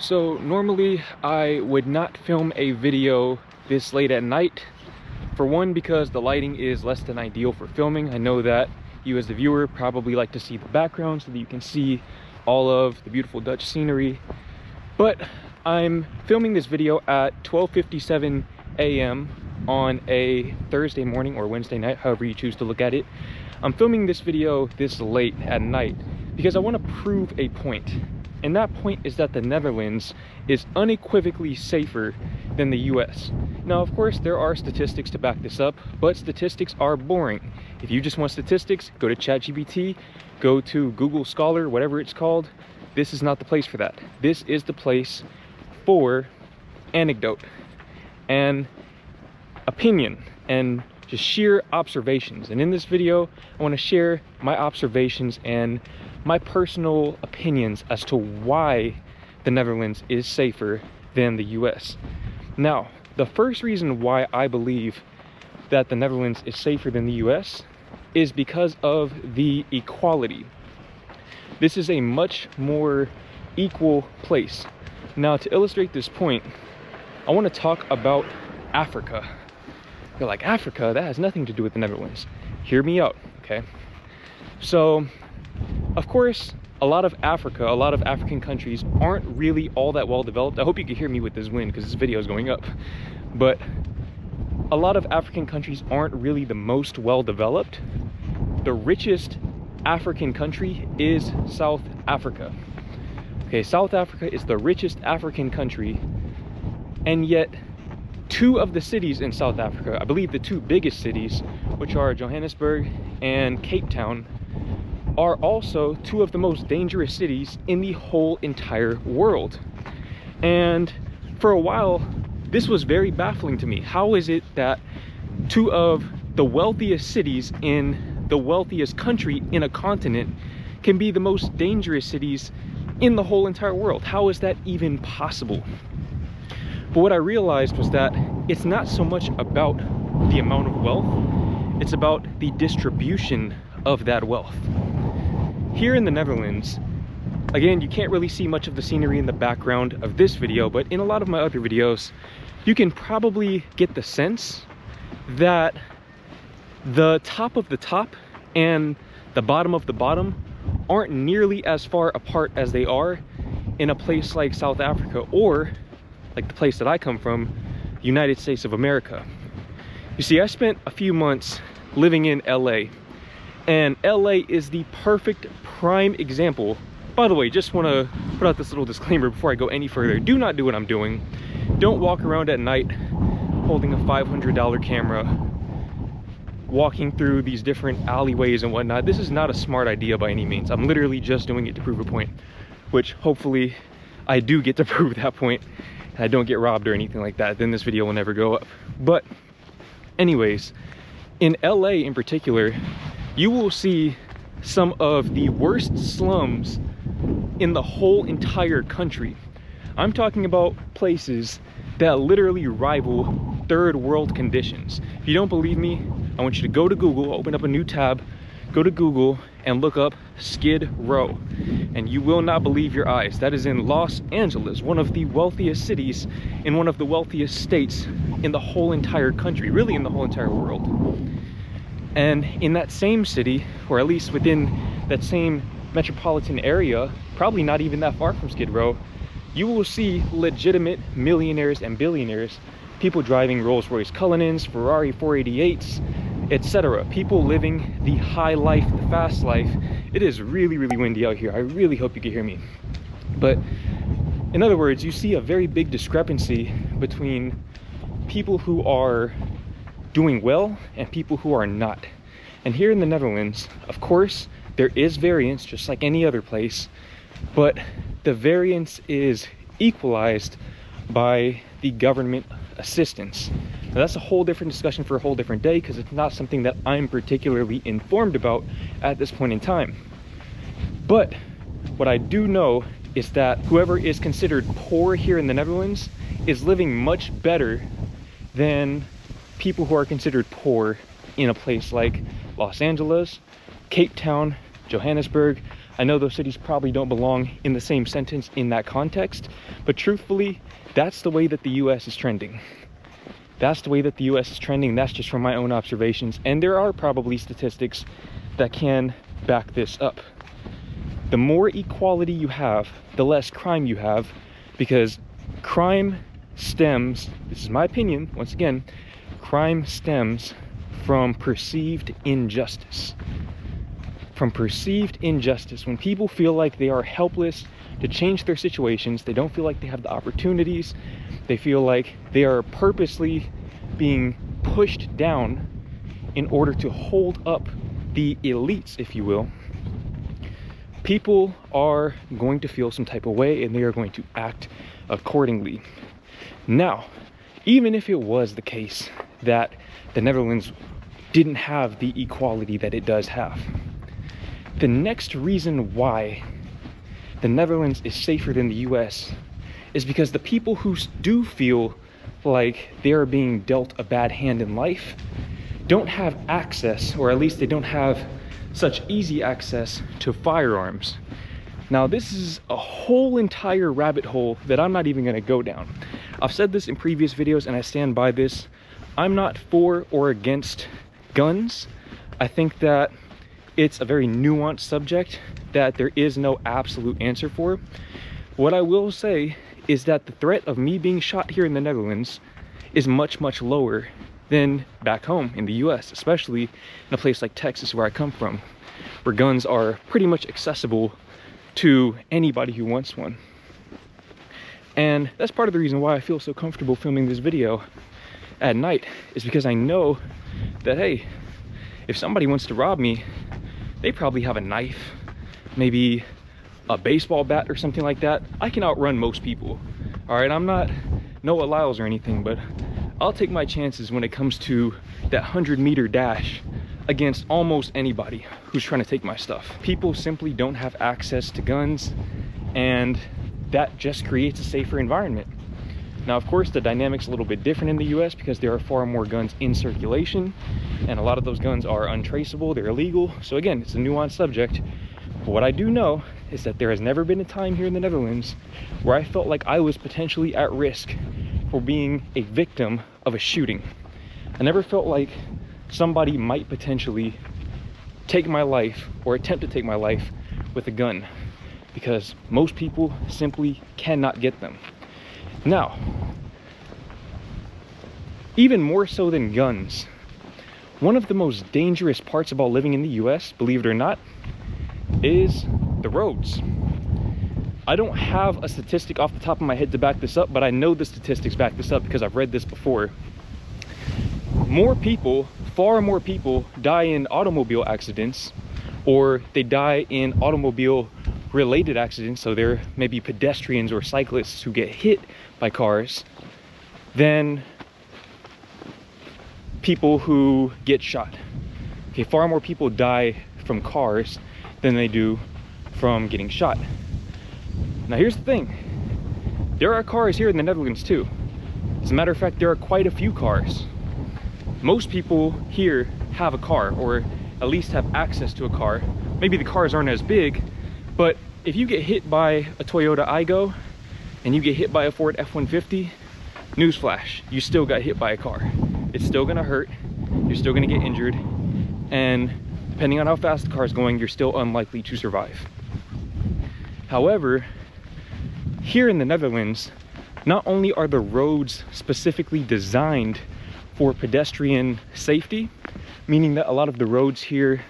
So normally I would not film a video this late at night. For one, because the lighting is less than ideal for filming. I know that you as the viewer probably like to see the background so that you can see all of the beautiful Dutch scenery. But I'm filming this video at 12:57 a.m. on a Thursday morning or Wednesday night, however you choose to look at it. I'm filming this video this late at night because I want to prove a point. And that point is that the Netherlands is unequivocally safer than the US. Now, of course, there are statistics to back this up, but statistics are boring. If you just want statistics, go to ChatGPT, go to Google Scholar, whatever it's called. This is not the place for that. This is the place for anecdote and opinion and just sheer observations. And in this video, I want to share my observations and my personal opinions as to why the Netherlands is safer than the US. Now, the first reason why I believe that the Netherlands is safer than the US is because of the equality. This is a much more equal place. Now, to illustrate this point, I want to talk about Africa. You're like, Africa? That has nothing to do with the Netherlands. Hear me out, okay? So, of course, a lot of African countries aren't really all that well developed. I hope you can hear me with this wind because this video is going up. But a lot of African countries aren't really the most well developed. The richest African country is South Africa. Okay, South Africa is the richest African country, and yet two of the cities in South Africa, I believe the two biggest cities, which are Johannesburg and Cape Town, are also two of the most dangerous cities in the whole entire world. And for a while, this was very baffling to me. How is it that two of the wealthiest cities in the wealthiest country in a continent can be the most dangerous cities in the whole entire world? How is that even possible? But what I realized was that it's not so much about the amount of wealth, it's about the distribution of that wealth. Here in the Netherlands, again, you can't really see much of the scenery in the background of this video, but in a lot of my other videos, you can probably get the sense that the top of the top and the bottom of the bottom aren't nearly as far apart as they are in a place like South Africa, or like the place that I come from, United States of America. You see, I spent a few months living in LA, and LA is the perfect prime example. By the way, just want to put out this little disclaimer before I go any further. Do not do what I'm doing. Don't walk around at night holding a $500 camera, walking through these different alleyways and whatnot. This is not a smart idea by any means. I'm literally just doing it to prove a point, which hopefully I do get to prove that point and I don't get robbed or anything like that. Then this video will never go up. But anyways, in LA in particular, you will see some of the worst slums in the whole entire country. I'm talking about places that literally rival third world conditions. If you don't believe me, I want you to go to Google, open up a new tab, go to Google and look up Skid Row, and you will not believe your eyes. That is in Los Angeles, one of the wealthiest cities in one of the wealthiest states in the whole entire country, really in the whole entire world. And in that same city, or at least within that same metropolitan area, probably not even that far from Skid Row, you will see legitimate millionaires and billionaires, people driving Rolls-Royce Cullinans, Ferrari 488s, etc. People living the high life, the fast life. It is really, really windy out here. I really hope you can hear me. But in other words, you see a very big discrepancy between people who are doing well and people who are not. And here in the Netherlands, of course, there is variance just like any other place, but the variance is equalized by the government assistance. Now, that's a whole different discussion for a whole different day because it's not something that I'm particularly informed about at this point in time. But what I do know is that whoever is considered poor here in the Netherlands is living much better than people who are considered poor in a place like Los Angeles, Cape Town, Johannesburg. I know those cities probably don't belong in the same sentence in that context, but truthfully, that's the way that the US is trending. That's the way that the US is trending. That's just from my own observations. And there are probably statistics that can back this up. The more equality you have, the less crime you have, because crime stems, this is my opinion, once again, crime stems from perceived injustice. From perceived injustice. When people feel like they are helpless to change their situations, they don't feel like they have the opportunities, they feel like they are purposely being pushed down in order to hold up the elites, if you will, people are going to feel some type of way and they are going to act accordingly. Now, even if it was the case that the Netherlands didn't have the equality that it does have, the next reason why the Netherlands is safer than the US is because the people who do feel like they are being dealt a bad hand in life don't have access, or at least they don't have such easy access to firearms. Now, this is a whole entire rabbit hole that I'm not even going to go down. I've said this in previous videos and I stand by this. I'm not for or against guns. I think that it's a very nuanced subject that there is no absolute answer for. What I will say is that the threat of me being shot here in the Netherlands is much, much lower than back home in the US, especially in a place like Texas where I come from, where guns are pretty much accessible to anybody who wants one. And that's part of the reason why I feel so comfortable filming this video at night, is because I know that, hey, if somebody wants to rob me, they probably have a knife, maybe a baseball bat or something like that. I can outrun most people. All right, I'm not Noah Lyles or anything, but I'll take my chances when it comes to that 100-meter dash against almost anybody who's trying to take my stuff. People simply don't have access to guns, and that just creates a safer environment. Now, of course, the dynamic's a little bit different in the US because there are far more guns in circulation, and a lot of those guns are untraceable, they're illegal. So again, it's a nuanced subject. But what I do know is that there has never been a time here in the Netherlands where I felt like I was potentially at risk for being a victim of a shooting. I never felt like somebody might potentially take my life or attempt to take my life with a gun, because most people simply cannot get them. Now, even more so than guns, one of the most dangerous parts about living in the US, believe it or not, is the roads. I don't have a statistic off the top of my head to back this up, but I know the statistics back this up because I've read this before. More people, far more people die in automobile accidents, or they die in automobile related accidents, so there may be pedestrians or cyclists who get hit by cars, than people who get shot. Okay, far more people die from cars than they do from getting shot. Now here's the thing, there are cars here in the Netherlands too. As a matter of fact, there are quite a few cars. Most people here have a car, or at least have access to a car. Maybe the cars aren't as big, but if you get hit by a Toyota Aygo and you get hit by a Ford F-150, newsflash, you still got hit by a car. It's still gonna hurt, you're still gonna get injured, and depending on how fast the car is going, you're still unlikely to survive. However, here in the Netherlands, not only are the roads specifically designed for pedestrian safety, meaning that a lot of the roads here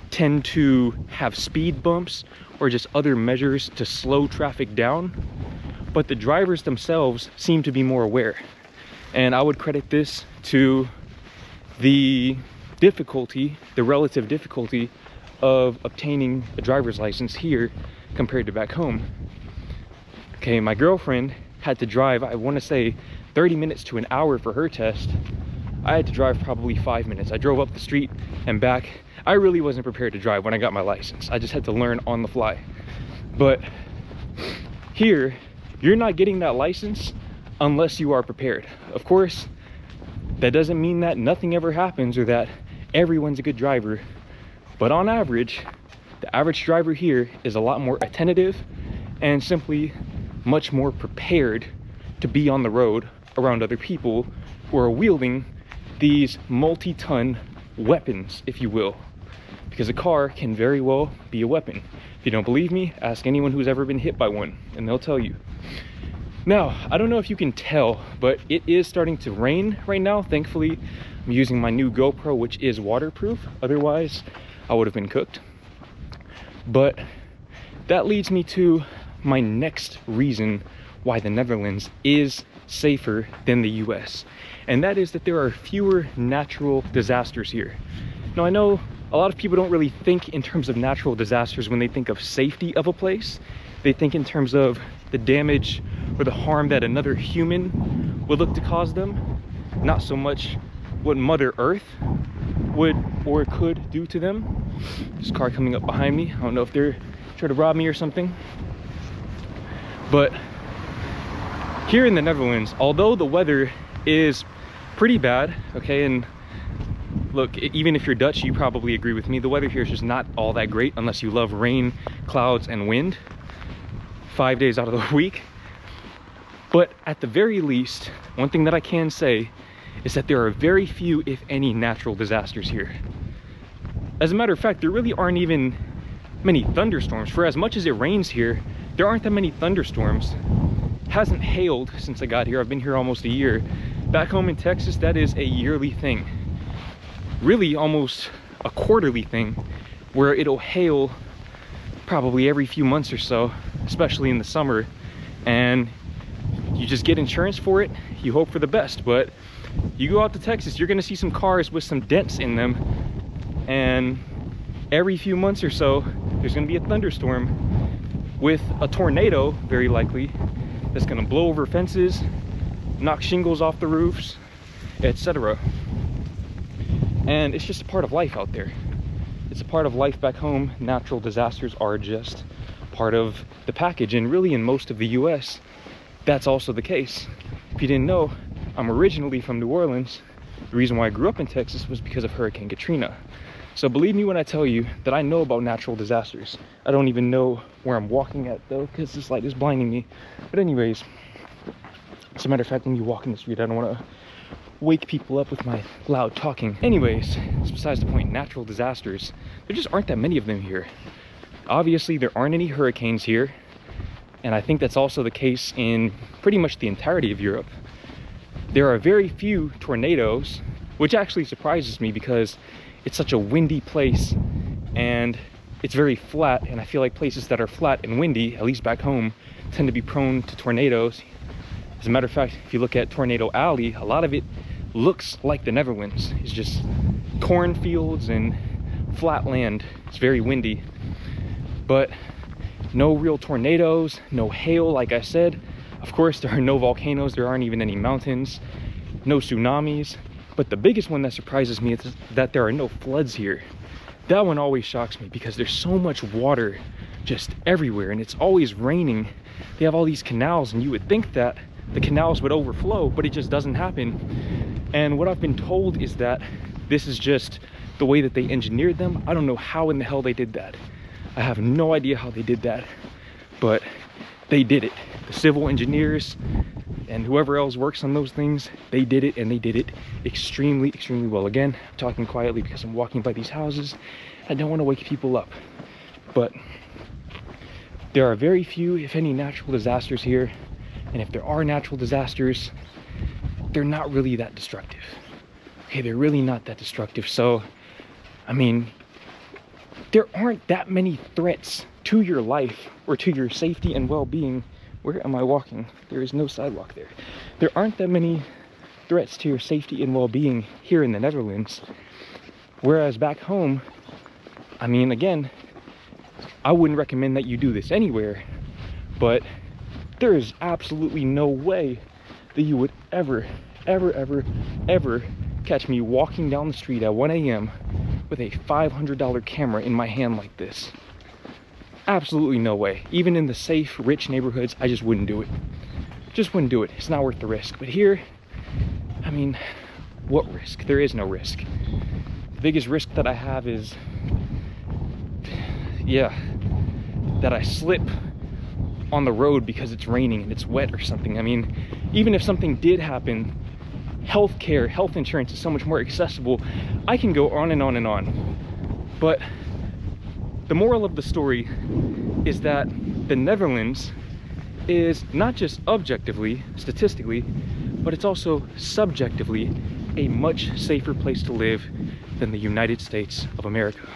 tend to have speed bumps or just other measures to slow traffic down, but the drivers themselves seem to be more aware. And I would credit this to the difficulty, the relative difficulty of obtaining a driver's license here compared to back home. Okay, my girlfriend had to drive, I want to say 30 minutes to an hour for her test. I had to drive probably 5 minutes. I drove up the street and back. I really wasn't prepared to drive when I got my license. I just had to learn on the fly. But here, you're not getting that license unless you are prepared. Of course, that doesn't mean that nothing ever happens or that everyone's a good driver. But on average, The average driver here is a lot more attentive and simply much more prepared to be on the road around other people who are wielding these multi-ton weapons, if you will, because a car can very well be a weapon. If you don't believe me, ask anyone who's ever been hit by one and they'll tell you. Now, I don't know if you can tell, but it is starting to rain right now. Thankfully, I'm using my new GoPro, which is waterproof. Otherwise, I would have been cooked. But that leads me to my next reason why the Netherlands is safer than the US. And that is that there are fewer natural disasters here. Now, I know a lot of people don't really think in terms of natural disasters when they think of safety of a place. They think in terms of the damage or the harm that another human would look to cause them, not so much what Mother Earth would or could do to them. This car coming up behind me, I don't know if they're trying to rob me or something. But here in the Netherlands, although the weather is pretty bad, okay, and look, even if you're Dutch, you probably agree with me, the weather here is just not all that great unless you love rain, clouds, and wind 5 days out of the week. But at the very least, one thing that I can say is that there are very few, if any, natural disasters here. As a matter of fact, there really aren't even many thunderstorms. For as much as it rains here, there aren't that many thunderstorms. It hasn't hailed since I got here. I've been here almost a year. Back home in Texas, that is a yearly thing. Really almost a quarterly thing, where it'll hail probably every few months or so, especially in the summer, and you just get insurance for it. You hope for the best. But you go out to Texas, you're gonna see some cars with some dents in them, and every few months or so there's gonna be a thunderstorm with a tornado, very likely, that's gonna blow over fences, knock shingles off the roofs, etc. And it's just a part of life out there. It's a part of life back home. Natural disasters are just part of the package, and really in most of the US that's also the case. If you didn't know, I'm originally from New Orleans. The reason why I grew up in Texas was because of Hurricane Katrina. So believe me when I tell you that I know about natural disasters. I don't even know where I'm walking at though, because this light is blinding me. But anyways, as a matter of fact, when you walk in the street, I don't want to wake people up with my loud talking. Anyways, it's besides the point. Natural disasters, there just aren't that many of them here. Obviously, there aren't any hurricanes here, and I think that's also the case in pretty much the entirety of Europe. There are very few tornadoes, which actually surprises me because it's such a windy place and it's very flat, and I feel like places that are flat and windy, at least back home, tend to be prone to tornadoes. As a matter of fact, if you look at Tornado Alley, a lot of it looks like the Netherlands. It's just cornfields and flat land. It's very windy, but no real tornadoes, no hail, like I said. Of course, there are no volcanoes, there aren't even any mountains, no tsunamis. But the biggest one that surprises me is that there are no floods here. That one always shocks me because there's so much water just everywhere, and it's always raining. They have all these canals, and you would think that the canals would overflow, but it just doesn't happen. And what I've been told is that this is just the way that they engineered them. I don't know how in the hell they did that. I have no idea how they did that, but they did it. The civil engineers and whoever else works on those things, they did it, and they did it extremely, extremely well. Again, I'm talking quietly because I'm walking by these houses. I don't want to wake people up, but there are very few, if any, natural disasters here. And if there are natural disasters, they're not really that destructive. Okay, they're really not that destructive. So, I mean, there aren't that many threats to your life or to your safety and well-being. Where am I walking? There is no sidewalk there. There aren't that many threats to your safety and well-being here in the Netherlands. Whereas back home, I mean, again, I wouldn't recommend that you do this anywhere, but there is absolutely no way that you would ever catch me walking down the street at 1 a.m. with a $500 camera in my hand like this. Absolutely no way. Even in the safe, rich neighborhoods, I just wouldn't do it. Just wouldn't do it. It's not worth the risk. But here, I mean, what risk? There is no risk. The biggest risk that I have is yeah, that I slip on the road because it's raining and it's wet or something. I mean, even if something did happen, healthcare, health insurance is so much more accessible. I can go on and on and on. But the moral of the story is that the Netherlands is not just objectively, statistically, but it's also subjectively a much safer place to live than the United States of America.